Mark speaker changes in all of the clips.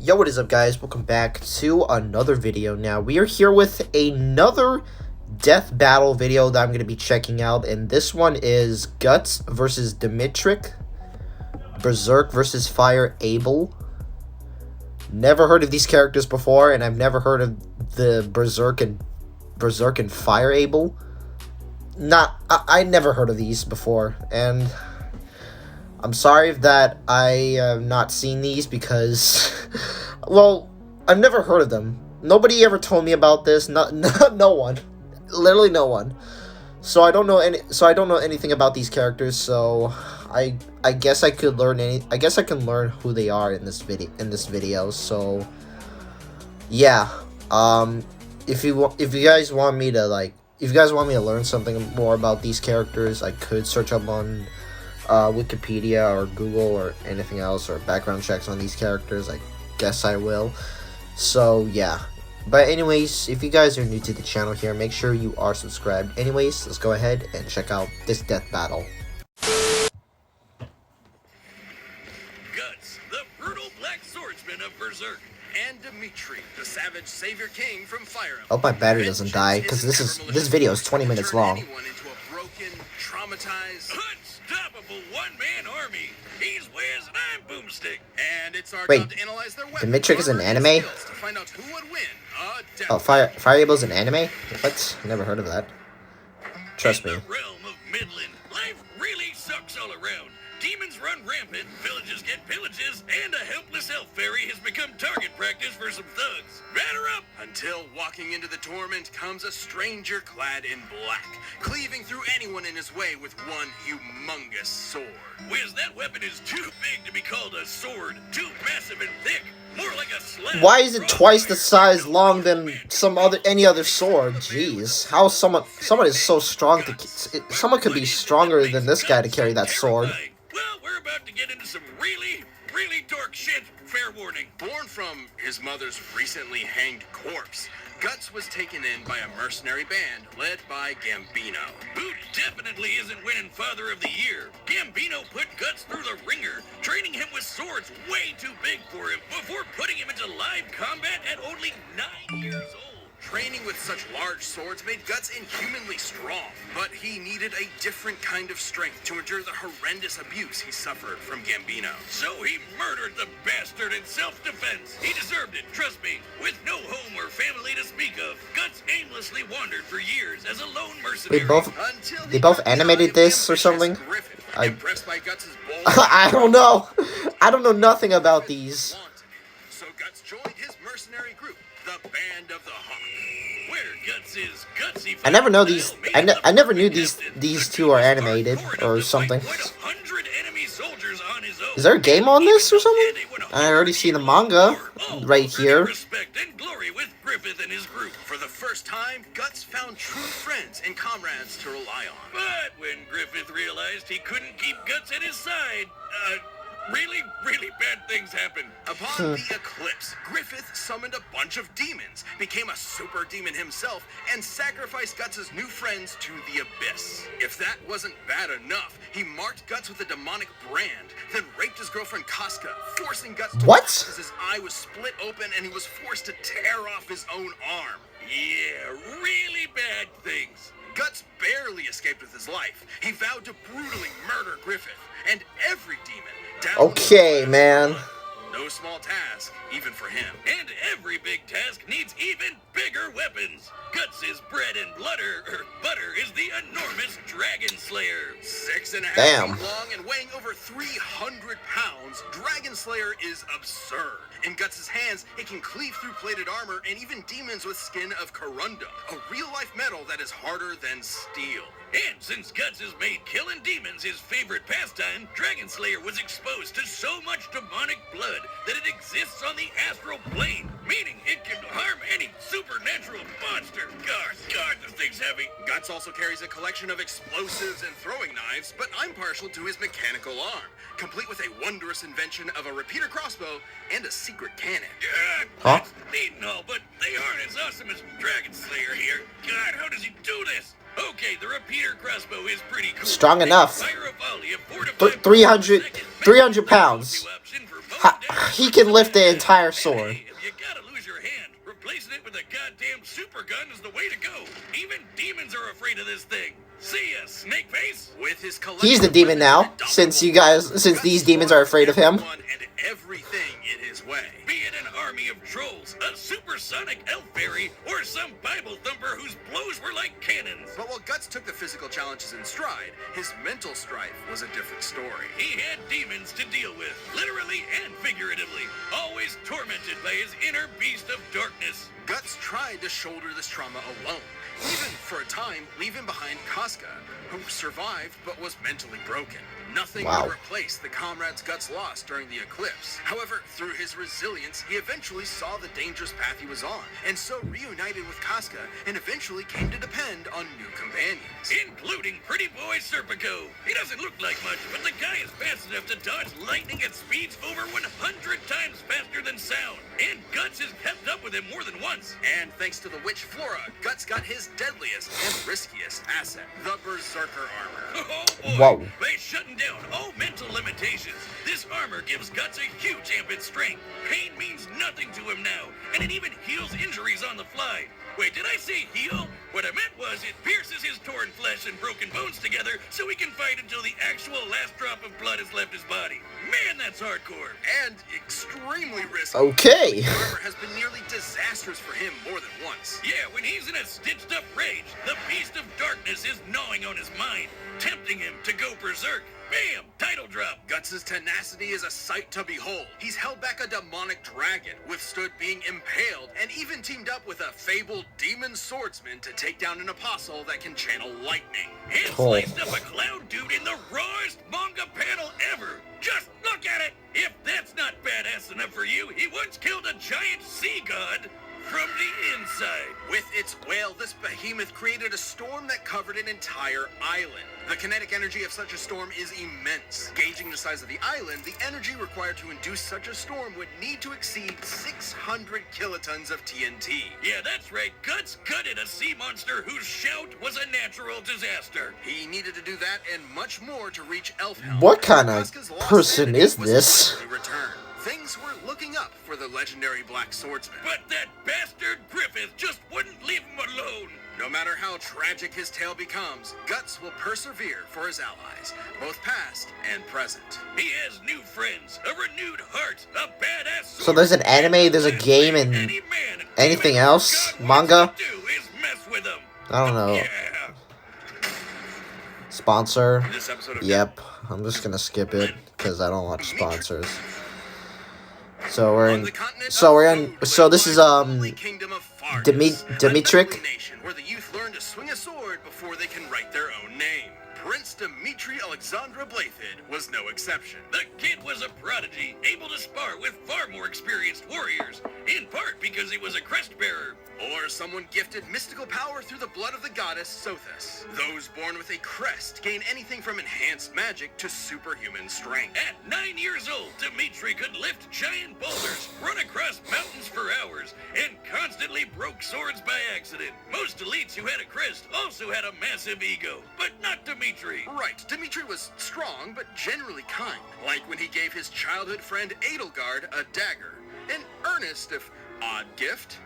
Speaker 1: Yo, what is up, guys? Welcome back to another video. Now, we are here with another death battle video that I'm going to be checking out, and this one is Guts versus Dimitri, Berserk versus Fire Abel. Never heard of these characters before, and I've never heard of the Berserk and Fire Abel. I never heard of these before, and I'm sorry that I have not seen these because, well, I've never heard of them. Nobody ever told me about this. No one, literally no one. So I don't know anything about these characters. So I guess I could learn I guess I can learn who they are in this video. So yeah, if you guys want me to learn something more about these characters, I could search up on Wikipedia or Google or anything else, or background checks on these characters. I guess I will. So yeah, but anyways, if you guys are new to the channel here, make sure you are subscribed. Anyways, let's go ahead and check out this death battle.
Speaker 2: Guts, the brutal black swordsman of Berserk, and Dimitri, the savage savior king from Fire Emblem.
Speaker 1: I hope my battery doesn't die, because this video is 20 minutes long.
Speaker 2: Into a broken, traumatized, unstoppable one-man army. He's Wiz and I'm Boomstick, and it's our job to analyze their weapons.
Speaker 1: Dimitri is an anime?
Speaker 2: To find out who would win.
Speaker 1: Oh, Fire Abel's an anime? What? Never heard of that. Trust me.
Speaker 2: In the realm of Midland, life really sucks all around. Demons run rampant, villages get pillages, and a helpless elf fairy has become target practice for some thugs. Batter up! Until walking into the torment comes a stranger clad in black, cleaving through anyone in his way with one humongous sword. Wiz, that weapon is too big to be called a sword, too massive and thick. More like a slab.
Speaker 1: Why is it twice the size long than any other sword? Jeez, how someone is so strong someone could be stronger than this guy to carry that sword.
Speaker 2: Well, we're about to get into some really dark shit. Fair warning. Born from his mother's recently hanged corpse, Guts was taken in by a mercenary band led by Gambino, who definitely isn't winning Father of the Year. Gambino put Guts through the ringer, training him with swords way too big for him before putting him into live combat at only 9 years old. Training with such large swords made Guts inhumanly strong, but he needed a different kind of strength to endure the horrendous abuse he suffered from Gambino. So he murdered the bastard in self-defense. He deserved it, trust me. With no home or family to speak of, Guts aimlessly wandered for years as a lone mercenary.
Speaker 1: They both animated this or something?
Speaker 2: Impressed by Guts's bold
Speaker 1: I don't know. I don't know nothing about these.
Speaker 2: So Guts joined his mercenary group, the Band of the Hawk. Where Guts is gutsy.
Speaker 1: I never know these. I never knew these two are animated or something. Is there a game on this or something? I already see the manga right here.
Speaker 2: Respect and glory with Griffith and his group. For the first time, Guts found true friends and comrades to rely on. But when Griffith realized he couldn't keep Guts at his side, really bad things happened. Upon the eclipse, Griffith summoned a bunch of demons, became a super demon himself, and sacrificed Guts' new friends to the abyss. If that wasn't bad enough, he marked Guts with a demonic brand, then raped his girlfriend Casca, forcing Guts to watch as his eye was split open and he was forced to tear off his own arm. Yeah, really bad things. Guts barely escaped with his life. He vowed to brutally murder Griffith and every demon.
Speaker 1: Okay, man.
Speaker 2: No small task, even for him. And every big task needs even bigger weapons. Guts' bread and butter is the enormous Dragon Slayer. 6.5 feet long and weighing over 300 pounds, Dragon Slayer is absurd. In Guts' hands, it can cleave through plated armor and even demons with skin of corundum, a real-life metal that is harder than steel. And since Guts has made killing demons his favorite pastime, Dragon Slayer was exposed to so much demonic blood that it exists on the astral plane, meaning it can harm any supernatural monster. God, this thing's heavy. Guts also carries a collection of explosives and throwing knives, but I'm partial to his mechanical arm, complete with a wondrous invention of a repeater crossbow and a secret cannon. That's neat and all, but they aren't as awesome as Dragon Slayer here. God, how does he do this? Okay, the repeater crossbow is pretty cool.
Speaker 1: Strong enough.
Speaker 2: Fire a volley of 4 to 5
Speaker 1: 300 pounds. He can lift the entire sword.
Speaker 2: Hey, if you gotta lose your hand, replacing it with a goddamn super gun is the way to go. Even demons are afraid of this thing. See ya, Snakeface. With his
Speaker 1: He's the demon now, since these demons are afraid of him.
Speaker 2: And everything in his way. Be it an army of trolls, a supersonic elf fairy, or some Bible thumper whose blows were like cannons.
Speaker 3: But while Guts took the physical challenges in stride, his mental strife was a different story.
Speaker 2: He had demons to deal with, literally and figuratively, always tormented by his inner beast of darkness.
Speaker 3: Guts tried to shoulder this trauma alone, even for a time leaving behind Casca, who survived but was mentally broken. Nothing
Speaker 1: Wow.
Speaker 3: would replace the comrades Guts lost during the eclipse. However, through his resilience, he eventually saw the dangerous path he was on, and so reunited with Casca, and eventually came to depend on new companions.
Speaker 2: Including pretty boy Serpico. He doesn't look like much, but the guy is fast enough to dodge lightning at speeds over 100 times faster than sound. And Guts has kept up with him more than once.
Speaker 3: And thanks to the witch Flora, Guts got his deadliest and riskiest asset, the Berserker armor.
Speaker 2: Oh boy,
Speaker 1: Whoa.
Speaker 2: by shutting down all mental limitations, this armor gives Guts a huge amp in strength. Pain means nothing to him now, and it even heals injuries on the fly. Wait, did I say heal? What I meant was it pierces his torn flesh and broken bones together so he can fight until the actual last drop of blood has left his body. Man, that's hardcore.
Speaker 3: And extremely risky.
Speaker 1: Okay.
Speaker 3: The armor has been nearly disastrous for him more than once.
Speaker 2: Yeah, when he's in a stitched up rage, the beast of darkness is gnawing on his mind, tempting him to go berserk. Bam! Title drop.
Speaker 3: Guts' tenacity is a sight to behold. He's held back a demonic dragon, withstood being impaled, and even teamed up with a fabled demon swordsman to take down an apostle that can channel lightning.
Speaker 2: And
Speaker 1: Oh.
Speaker 2: sliced up a cloud dude in the rawest manga panel ever. Just look at it. If that's not badass enough for you, he once killed a giant sea god from the inside.
Speaker 3: With its whale, this behemoth created a storm that covered an entire island. The kinetic energy of such a storm is immense. Gauging the size of the island, the energy required to induce such a storm would need to exceed 600 kilotons of TNT.
Speaker 2: Yeah, that's right. Guts gutted a sea monster whose shout was a natural disaster.
Speaker 3: He needed to do that and much more to reach Elfhelm.
Speaker 1: What kind of
Speaker 3: Casca's lost
Speaker 1: person
Speaker 3: sanity
Speaker 1: is
Speaker 3: was
Speaker 1: this?
Speaker 3: eventually returned. Things were looking up for the legendary Black Swordsman.
Speaker 2: But that bastard Griffith just wouldn't leave him alone.
Speaker 3: No matter how tragic his tale becomes, Guts will persevere for his allies, both past and present.
Speaker 2: He has new friends, a renewed heart, a badass sword.
Speaker 1: So there's an anime, there's a game, and
Speaker 2: Any man,
Speaker 1: anything
Speaker 2: even
Speaker 1: else?
Speaker 2: God wants
Speaker 1: Manga?
Speaker 2: to do is mess with him.
Speaker 1: I don't know.
Speaker 2: Yeah.
Speaker 1: Sponsor?
Speaker 3: This episode of
Speaker 1: Yep. I'm just gonna skip it because I don't watch sponsors. So we're in. So this is Dimitri.
Speaker 3: Where the youth learn to swing a sword before they can write their own name. Prince Dimitri Alexandra Blathid was no exception.
Speaker 2: The kid was a prodigy, able to spar with far more experienced warriors, in part because he was a crest bearer.
Speaker 3: Or someone gifted mystical power through the blood of the goddess Sothis. Those born with a crest gain anything from enhanced magic to superhuman strength.
Speaker 2: At 9 years old, Dimitri could lift giant boulders, run across mountains for hours, and constantly broke swords by accident. Most elites who had a crest also had a massive ego, but not Dimitri.
Speaker 3: Right, Dimitri was strong, but generally kind. Like when he gave his childhood friend Edelgard a dagger. An earnest, if odd gift.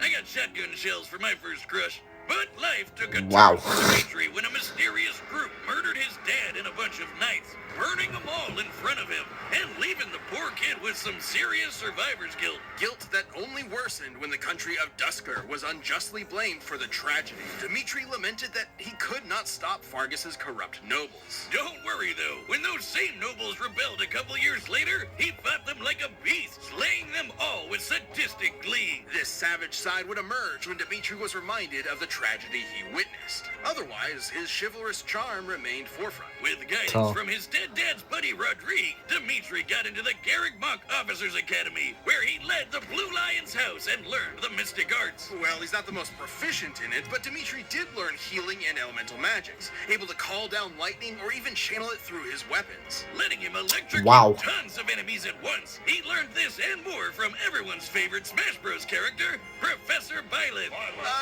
Speaker 2: I got shotgun shells for my first crush. But life took a
Speaker 1: Wow.
Speaker 2: turn for Dimitri when a mysterious group murdered his dad and a bunch of knights, burning them all in front of him, and leaving the poor kid with some serious survivor's guilt.
Speaker 3: Guilt that only worsened when the country of Dusker was unjustly blamed for the tragedy. Dimitri lamented that he could not stop Fargus's corrupt nobles.
Speaker 2: Don't worry though, when those same nobles rebelled a couple years later, he fought them like a beast, slaying them all with sadistic glee.
Speaker 3: This savage side would emerge when Dimitri was reminded of the tragedy he witnessed. Otherwise, his chivalrous charm remained forefront.
Speaker 2: With guidance
Speaker 1: Oh.
Speaker 2: from his dead dad's buddy Rodrigue, Dimitri got into the Garrick Monk Officers Academy, where he led the Blue Lion's house and learned the mystic arts.
Speaker 3: Well, he's not the most proficient in it, but Dimitri did learn healing and elemental magics, able to call down lightning or even channel it through his weapons.
Speaker 2: Letting him electrocute
Speaker 1: Wow.
Speaker 2: tons of enemies at once. He learned this and more from everyone's favorite Smash Bros. Character, Professor Byleth.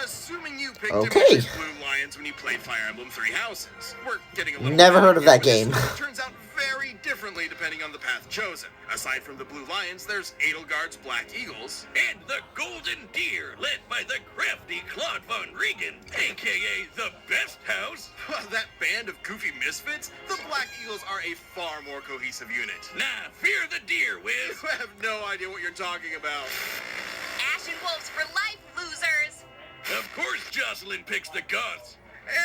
Speaker 3: Assuming you picked
Speaker 1: Okay.
Speaker 3: Dimitri's Blue Lions when you played Fire Emblem Three Houses. We're getting a little
Speaker 1: Never heard of that
Speaker 3: here,
Speaker 1: game.
Speaker 3: but this turns out very differently depending on the path chosen. Aside from the Blue Lions, there's Edelgard's Black Eagles.
Speaker 2: And the Golden Deer, led by the crafty Claude Von Regan, aka the Best House.
Speaker 3: That band of goofy misfits? The Black Eagles are a far more cohesive unit.
Speaker 2: Nah, fear the deer, Wiz.
Speaker 3: I have no idea what you're talking about.
Speaker 4: Ashen Wolves for life, losers!
Speaker 2: Of course Jocelyn picks the Goths.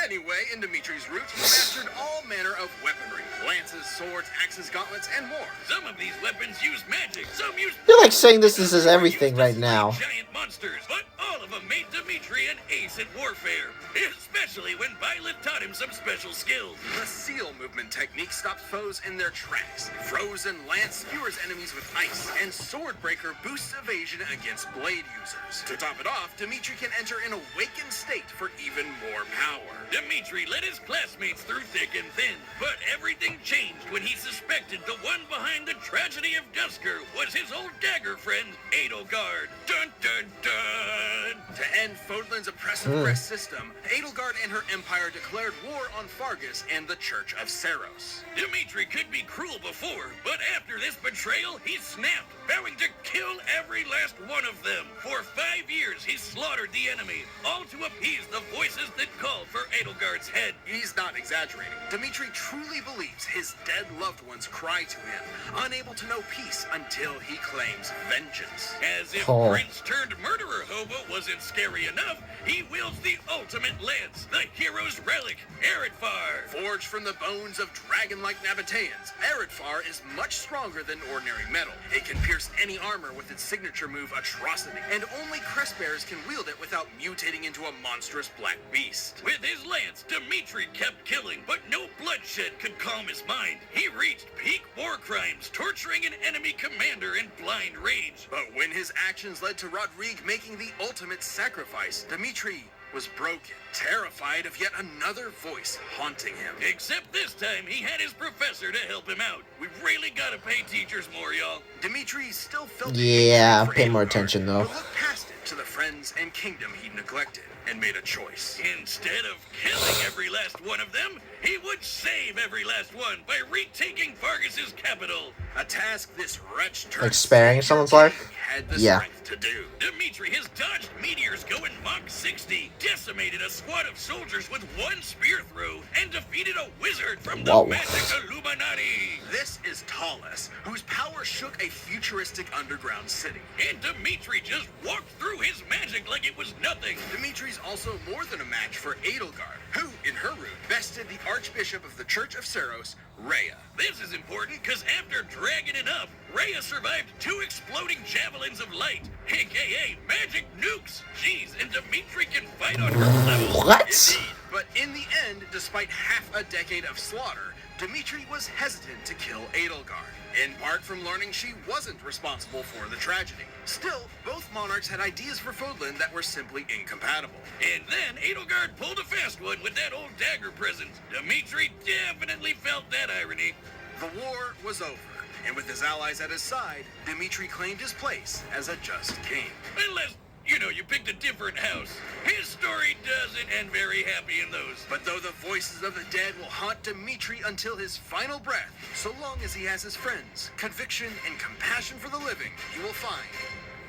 Speaker 3: Anyway, in Dimitri's roots, he mastered all manner of weaponry. Lances, swords, axes, gauntlets, and more.
Speaker 2: Some of these weapons use magic, some use...
Speaker 1: You're like saying this is everything right now.
Speaker 2: Giant monsters, but all of them made Dimitri an ace at warfare. Especially when Byleth taught him some special skills.
Speaker 3: The seal movement technique stops foes in their tracks. Frozen Lance skewers enemies with ice, and Swordbreaker boosts evasion against blade users. To top it off, Dimitri can enter an awakened state for even more power.
Speaker 2: Dimitri led his classmates through thick and thin, but everything changed when he suspected the one behind the tragedy of Dusker was his old dagger friend, Edelgard. Dun dun dun!
Speaker 3: To end Fodlan's oppressive rest system, Edelgard and her empire declared war on Fargus and the Church of Seros.
Speaker 2: Dimitri could be cruel before, but after this betrayal, he snapped, vowing to kill every last one of them. For 5 years, he slaughtered the enemy, all to appease the voices that called for Edelgard's head.
Speaker 3: He's not exaggerating. Dimitri truly believes his dead loved ones cry to him, unable to know peace until he claims vengeance.
Speaker 2: As if
Speaker 1: Oh.
Speaker 2: Prince-turned-murderer hobo wasn't scary enough, he wields the ultimate lance, the hero's relic, Eredfar.
Speaker 3: Forged from the bones of dragon-like Nabateans, Eredfar is much stronger than ordinary metal. It can pierce any armor with its signature move Atrocity, and only crestbearers can wield it without mutating into a monstrous black beast.
Speaker 2: With his lance, Dimitri kept killing, but no bloodshed could calm his mind. He reached peak war crimes, torturing an enemy commander in blind rage.
Speaker 3: But when his actions led to Rodrigue making the ultimate sacrifice, Dimitri was broken, terrified of yet another voice haunting him.
Speaker 2: Except this time, he had his professor to help him out. We've really gotta pay teachers more, y'all.
Speaker 3: Dimitri still felt
Speaker 1: Yeah,
Speaker 3: for
Speaker 1: pay more
Speaker 3: Edelgard,
Speaker 1: attention, though.
Speaker 3: but looked past it to the friends and kingdom he neglected and made a choice.
Speaker 2: Instead of killing every last one of them, he would save every last one by retaking Fargus's capital.
Speaker 3: A task this wretch turned
Speaker 1: Like sparing someone's life?
Speaker 3: had the
Speaker 1: Yeah.
Speaker 3: strength to do.
Speaker 2: Dimitri has dodged meteors going Mach 60, decimated a squad of soldiers with one spear throw, and defeated a wizard from the
Speaker 1: Whoa.
Speaker 2: magic Illuminati.
Speaker 3: This is Talus, whose power shook a futuristic underground city.
Speaker 2: And Dimitri just walked through his magic like it was nothing.
Speaker 3: Dimitri's also more than a match for Edelgard, who, in her route, bested the Archbishop of the Church of Seros, Rhea.
Speaker 2: This is important because after dragging it up, Rhea survived 2 exploding javelins of light, aka magic nukes. Jeez, and Dimitri can fight on her level.
Speaker 1: What?
Speaker 3: Indeed. But in the end, despite half a decade of slaughter, Dimitri was hesitant to kill Edelgard, in part from learning she wasn't responsible for the tragedy. Still, both monarchs had ideas for Fodlan that were simply incompatible.
Speaker 2: And then Edelgard pulled a fast one with that old dagger present. Dimitri definitely felt that irony.
Speaker 3: The war was over, and with his allies at his side, Dimitri claimed his place as a just king.
Speaker 2: Unless, you picked a different house. His story doesn't end very happy in those.
Speaker 3: But though the voices of the dead will haunt Dimitri until his final breath, so long as he has his friends, conviction, and compassion for the living, he will find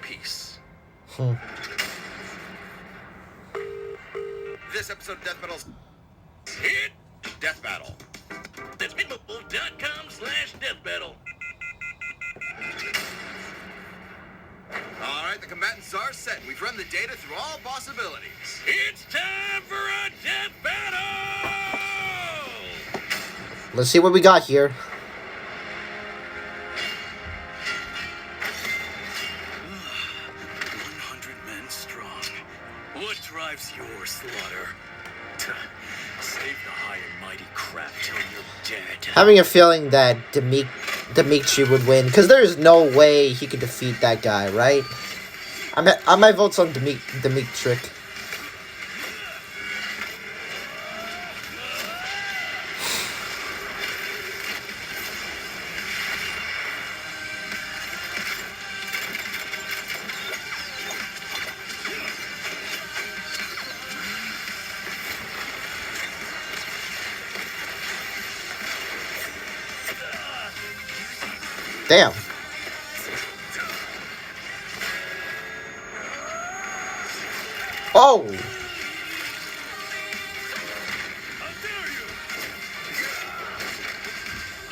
Speaker 3: peace. This episode of Death Battle's
Speaker 2: Hit!
Speaker 3: Death Battle.
Speaker 2: That's midmobile.com/deathbattle.
Speaker 3: Alright, the combatants are set. We've run the data through all possibilities.
Speaker 2: It's time for a death battle!
Speaker 1: Let's see what we got here.
Speaker 2: 100 men strong. What drives your slaughter? Save the high and mighty crap till you're dead.
Speaker 1: Having a feeling that Dimitri would win, because there's no way he could defeat that guy, right? I might vote on Dimitri. Damn. Oh!
Speaker 2: How dare you!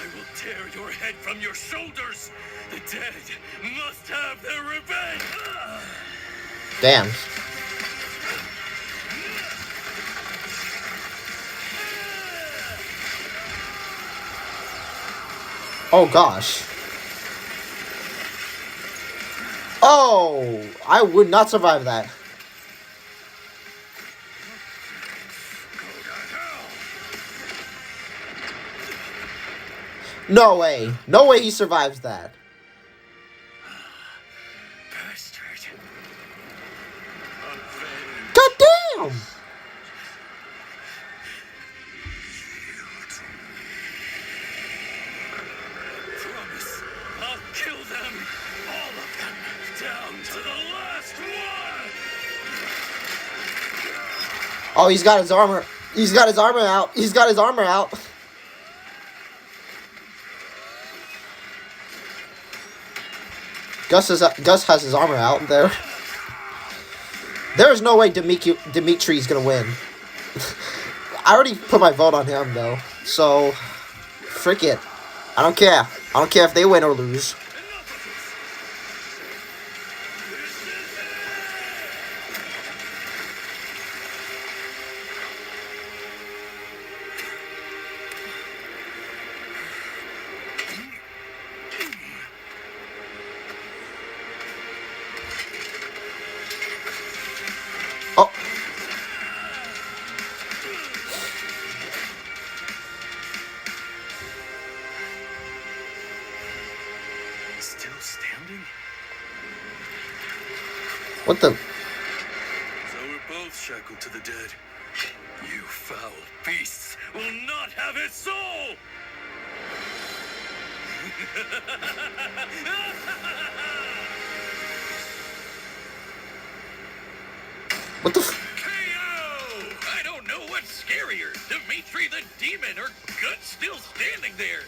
Speaker 2: I will tear your head from your shoulders. The dead must have their revenge.
Speaker 1: Damn. Oh gosh. Oh! I would not survive that. No way. No way he survives that.
Speaker 2: Bastard.
Speaker 1: God damn!
Speaker 2: Promise, I'll kill them, all of them, down to the last one.
Speaker 1: Oh, he's got his armor. He's got his armor out. He's got his armor out. Gus has his armor out there. There is no way Dimitri's gonna win. I already put my vote on him though, so frick it. I don't care. I don't care if they win or lose. Oh.
Speaker 2: Still standing?
Speaker 1: What the?
Speaker 2: So we're both shackled to the dead. You foul beasts will not have his soul!
Speaker 1: What the?
Speaker 2: KO! I don't know what's scarier, Dimitri the demon or Guts still standing there.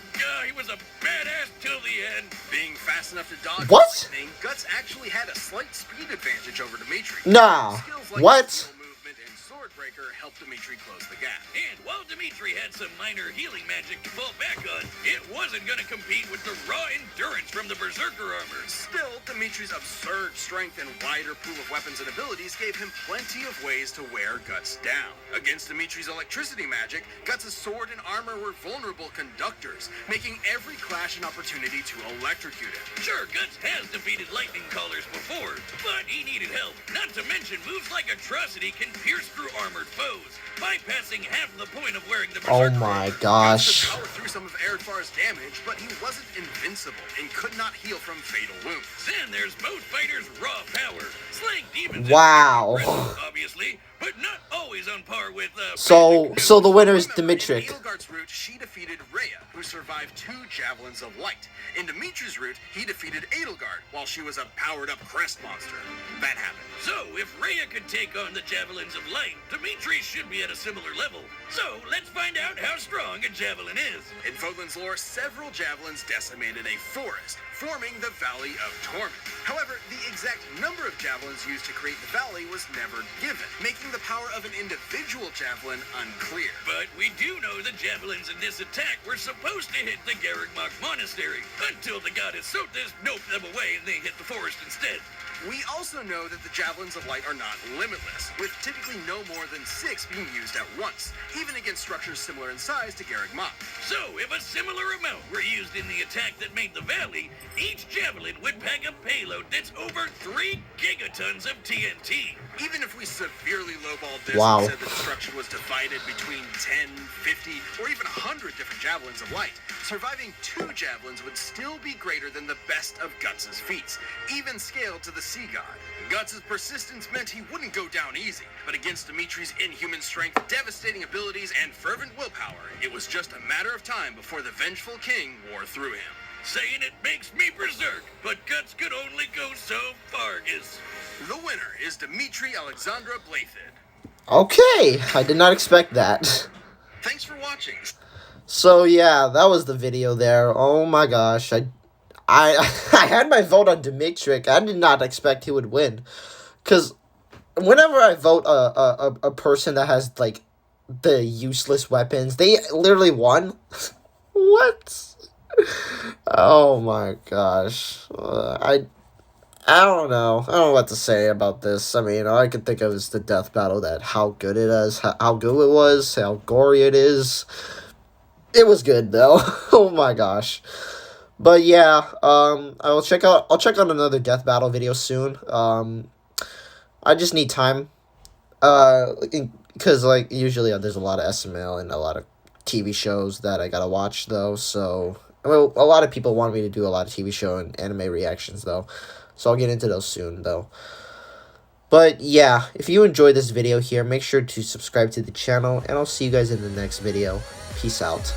Speaker 2: He was a badass till the end.
Speaker 3: Being fast enough to dodge
Speaker 1: What?
Speaker 3: lightning, Guts actually had a slight speed advantage over Dimitri.
Speaker 1: Nah.
Speaker 3: Skills like
Speaker 1: What?
Speaker 3: steel movement and Swordbreaker helped Dimitri close the gap.
Speaker 2: And while Dimitri had some minor healing magic to fall back on, it wasn't gonna compete with the raw endurance from the Berserker armor.
Speaker 3: Still, Dimitri's absurd strength and wider pool of weapons and abilities gave him plenty of ways to wear Guts down. Against Dimitri's electricity magic, Guts' sword and armor were vulnerable conductors, making every clash an opportunity to electrocute him.
Speaker 2: Sure, Guts has defeated lightning callers before, but he needed help. Not to mention, moves like Atrocity can pierce through armored foes, bypassing half the point of wearing the
Speaker 1: Oh
Speaker 2: Berserker
Speaker 1: my
Speaker 2: armor.
Speaker 1: gosh.
Speaker 3: Guts could power through some of Eredfar's damage, but he wasn't invincible and could not heal from fatal wounds.
Speaker 2: Then there's both fighters' raw power. Slaying demons is
Speaker 1: Wow.
Speaker 2: impressive, obviously, but not always on par with,
Speaker 1: So the winner is
Speaker 3: Remember,
Speaker 1: Dimitri.
Speaker 3: In Edelgard's route, she defeated Rhea, who survived 2 Javelins of Light. In Dimitri's route, he defeated Edelgard, while she was a powered-up crest monster. That happened.
Speaker 2: So, if Rhea could take on the Javelins of Light, Dimitri should be at a similar level. So, let's find out how strong a Javelin is.
Speaker 3: In Fogland's lore, several Javelins decimated a forest, forming the Valley of Torment. However, the exact number of Javelins used to create the valley was never given, making the power of an individual Javelin unclear.
Speaker 2: But we do know the Javelins in this attack were supposed to hit the Garrigmok Monastery, until the goddess Sothis noped them away and they hit the forest instead.
Speaker 3: We also know that the Javelins of Light are not limitless, with typically no more than 6 being used at once, even against structures similar in size to Garrigmok.
Speaker 2: So, if a similar amount were used in the attack that made the valley, each Javelin would pack a payload that's over 3 gigatons of TNT.
Speaker 3: Even if we severely lowballed this
Speaker 1: Wow.
Speaker 3: and said the destruction was divided between 10, 50, or even 100 different Javelins of Light, surviving 2 Javelins would still be greater than the best of Guts' feats, even scaled to the Sea God. Guts' persistence meant he wouldn't go down easy, but against Dimitri's inhuman strength, devastating abilities, and fervent willpower, it was just a matter of time before the vengeful king wore through him.
Speaker 2: Saying it makes me berserk, but Guts could only go so far, is...
Speaker 3: The winner is Dimitri Alexandra Blathid.
Speaker 1: Okay, I did not expect that.
Speaker 3: Thanks for watching.
Speaker 1: So yeah, that was the video there. Oh my gosh, I I had my vote on Dimitri. I did not expect he would win, because whenever I vote a person that has like the useless weapons, they literally won. What? Oh my gosh. I don't know. I don't know what to say about this. I mean, all I can think of is the death battle, that how good it is, how good it was, how gory it is. It was good though. Oh my gosh. But yeah, I'll check out another death battle video soon. I just need time. Because like usually there's a lot of SML and a lot of TV shows that I gotta watch though. So well, a lot of people want me to do a lot of TV show and anime reactions though. So I'll get into those soon though. But yeah, if you enjoyed this video here, make sure to subscribe to the channel, and I'll see you guys in the next video. Peace out.